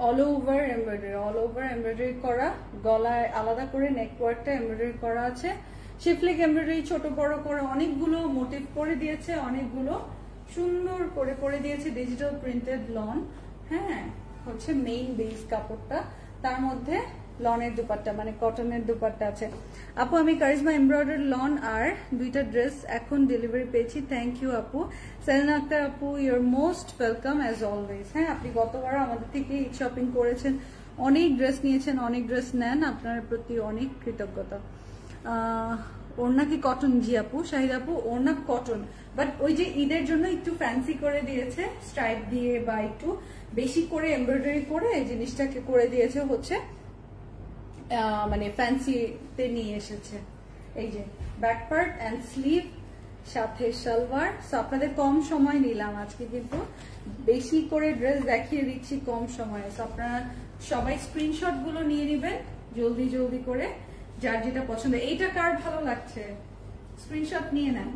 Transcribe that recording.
All over embroidery করা, গলায় আলাদা করে নেকওয়ার্কটা এমব্রয়ডারি করা আছে, শিফলিক এমব্রয়ডারি ছোট বড় করে অনেকগুলো মোটিভ করে দিয়েছে, অনেকগুলো সুন্দর করে দিয়েছে ডিজিটাল প্রিন্টেড লন। হ্যাঁ, হচ্ছে মেইন বেস কাপড়টা, তার মধ্যে লনের দুপাট্টা মানে কটনের দুপাট্টা আছে। আপু আমি কারিজমা এমব্রয়ডারি লন আর দুইটা ড্রেস এখন ডেলিভারি পেয়েছি, থ্যাংক ইউ আপু। সেলিনা আক্তার আপু, your most welcome as always. হ্যাঁ, আপনি গতবার আমাদের থেকে শপিং করেছেন, অনেক ড্রেস নিয়েছেন, অনেক ড্রেস নেন, আপনার প্রতি অনেক কৃতজ্ঞতা। ওড়না কি কটন? জি আপু। শাহিদ আপু, ওড়না কটন, বাট ওই যে ঈদের জন্য একটু ফ্যান্সি করে দিয়েছে, স্ট্রাইপ দিয়ে বা একটু বেশি করে এমব্রয়ডারি করে জিনিসটাকে করে দিয়েছে হচ্ছে মানে ফ্যান্সিতে নিয়ে এসেছে। এই যে ব্যাক পার্ট এন্ড স্লিভ সাথে সালোয়ার। সো আপনাদের কম সময় নিলাম আজকে, কিন্তু বেশি করে ড্রেস দেখিয়ে দিচ্ছি কম সময়ে। সো আপনারা সবাই স্ক্রিনশট গুলো নিয়ে নেবেন জলদি করে, যার যেটা পছন্দ। এইটা কার ভালো লাগছে স্ক্রিনশট নিয়ে নেন।